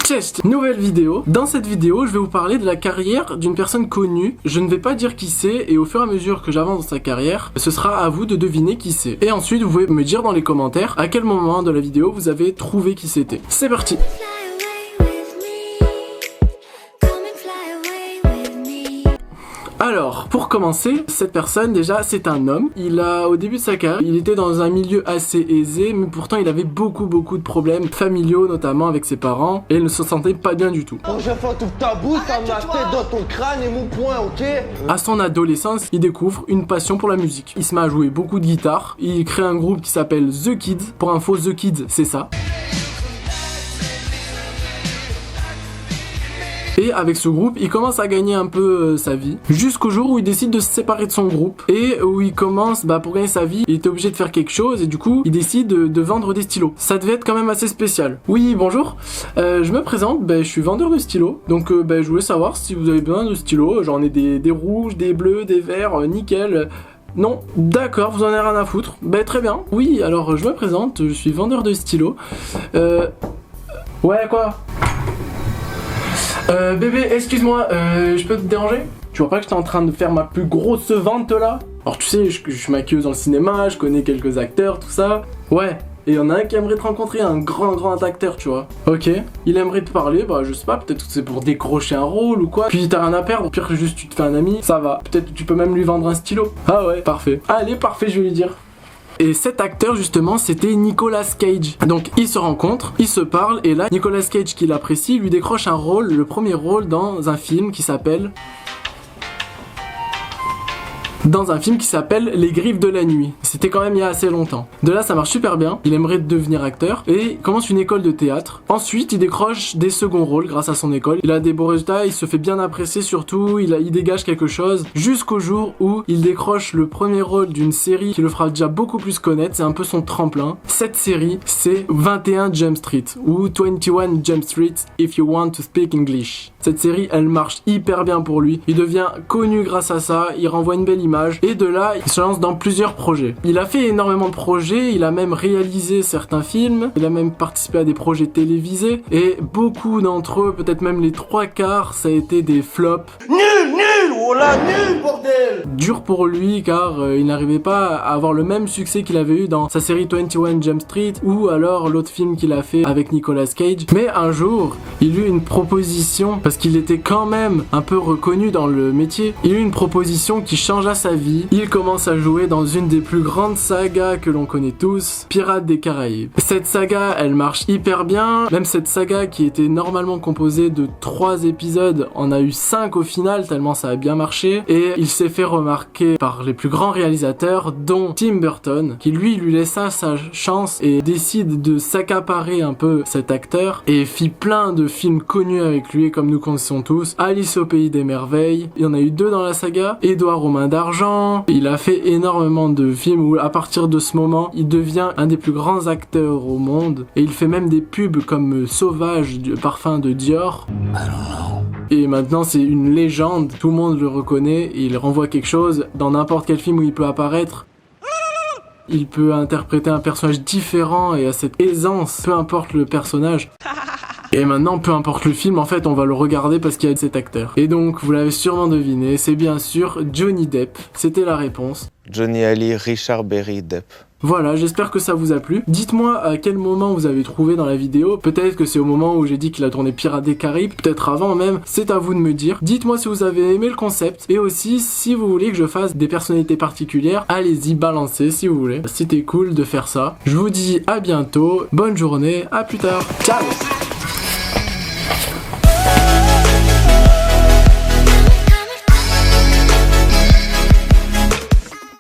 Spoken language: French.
Cześć, nouvelle vidéo. Dans cette vidéo, je vais vous parler de la carrière d'une personne connue. Je ne vais pas dire qui c'est et au fur et à mesure que j'avance dans sa carrière, ce sera à vous de deviner qui c'est. Et ensuite, vous pouvez me dire dans les commentaires à quel moment de la vidéo vous avez trouvé qui c'était. C'est parti. Alors, pour commencer, cette personne, déjà, c'est un homme. Au début de sa carrière, il était dans un milieu assez aisé, mais pourtant, il avait beaucoup de problèmes familiaux, notamment avec ses parents, et il ne se sentait pas bien du tout. Donc je fais toute ta bouche, ma tête dans ton crâne et mon poing, ok? À son adolescence, il découvre une passion pour la musique. Il se met à jouer beaucoup de guitare. Il crée un groupe qui s'appelle The Kids. Pour info, The Kids, c'est ça. Et avec ce groupe, il commence à gagner un peu sa vie. Jusqu'au jour où il décide de se séparer de son groupe. Et où il commence, pour gagner sa vie, il était obligé de faire quelque chose. Et du coup, il décide de vendre des stylos. Ça devait être quand même assez spécial. Oui, bonjour. Je me présente, je suis vendeur de stylos. Donc je voulais savoir si vous avez besoin de stylos. J'en ai des rouges, des bleus, des verts, nickel. Non, d'accord, vous en avez rien à foutre. Très bien. Oui, alors je me présente, je suis vendeur de stylos. Ouais, quoi? Bébé, excuse-moi, je peux te déranger? Tu vois pas que j'étais en train de faire ma plus grosse vente là? Alors tu sais, je suis maquilleuse dans le cinéma, je connais quelques acteurs, tout ça. Ouais, et il y en a un qui aimerait te rencontrer, un grand acteur, tu vois. Ok, il aimerait te parler, je sais pas, peut-être que c'est pour décrocher un rôle ou quoi. Puis t'as rien à perdre, pire que juste tu te fais un ami, ça va. Peut-être que tu peux même lui vendre un stylo. Ah ouais, parfait. Allez, parfait, je vais lui dire. Et cet acteur justement c'était Nicolas Cage. Donc ils se rencontrent, ils se parlent et là Nicolas Cage qui l'apprécie lui décroche un rôle, le premier rôle dans un film qui s'appelle Les Griffes de la Nuit. C'était quand même il y a assez longtemps. De là ça marche super bien, il aimerait devenir acteur et commence une école de théâtre. Ensuite il décroche des seconds rôles grâce à son école. Il a des beaux résultats, il se fait bien apprécier surtout, il dégage quelque chose. Jusqu'au jour où il décroche le premier rôle d'une série qui le fera déjà beaucoup plus connaître, c'est un peu son tremplin. Cette série c'est 21 Jump Street ou 21 Jump Street if you want to speak English. Cette série elle marche hyper bien pour lui, il devient connu grâce à ça, il renvoie une belle image. Et de là, il se lance dans plusieurs projets. Il a fait énormément de projets, il a même réalisé certains films, il a même participé à des projets télévisés, et beaucoup d'entre eux, peut-être même les 3/4, ça a été des flops. Nul, oh là, nul, bordel! Dur pour lui, car il n'arrivait pas à avoir le même succès qu'il avait eu dans sa série 21 Jump Street, ou alors l'autre film qu'il a fait avec Nicolas Cage. Mais un jour, il eut une proposition, parce qu'il était quand même un peu reconnu dans le métier, il eut une proposition qui changea sa vie. Il commence à jouer dans une des plus grandes sagas que l'on connaît tous, Pirates des Caraïbes. Cette saga, elle marche hyper bien. Même cette saga qui était normalement composée de 3 épisodes, en a eu 5 au final, tellement ça a bien marché. Et il s'est fait remarquer par les plus grands réalisateurs, dont Tim Burton, qui lui laissa sa chance et décide de s'accaparer un peu cet acteur et fit plein de films connus avec lui, comme nous connaissons tous. Alice au Pays des Merveilles, il y en a eu 2 dans la saga, Édouard aux mains d'argent. Il a fait énormément de films où à partir de ce moment il devient un des plus grands acteurs au monde et il fait même des pubs comme Sauvage du parfum de Dior. Et maintenant c'est une légende, tout le monde le reconnaît et il renvoie quelque chose dans n'importe quel film où il peut apparaître. Il peut interpréter un personnage différent et à cette aisance, peu importe le personnage. Et maintenant, peu importe le film, en fait, on va le regarder parce qu'il y a cet acteur. Et donc, vous l'avez sûrement deviné, c'est bien sûr Johnny Depp. C'était la réponse. Johnny Ali, Richard Berry, Depp. Voilà, j'espère que ça vous a plu. Dites-moi à quel moment vous avez trouvé dans la vidéo. Peut-être que c'est au moment où j'ai dit qu'il a tourné Pirates des Caraïbes, peut-être avant même. C'est à vous de me dire. Dites-moi si vous avez aimé le concept. Et aussi, si vous voulez que je fasse des personnalités particulières, allez-y, balancez si vous voulez. C'était cool de faire ça. Je vous dis à bientôt. Bonne journée, à plus tard. Ciao!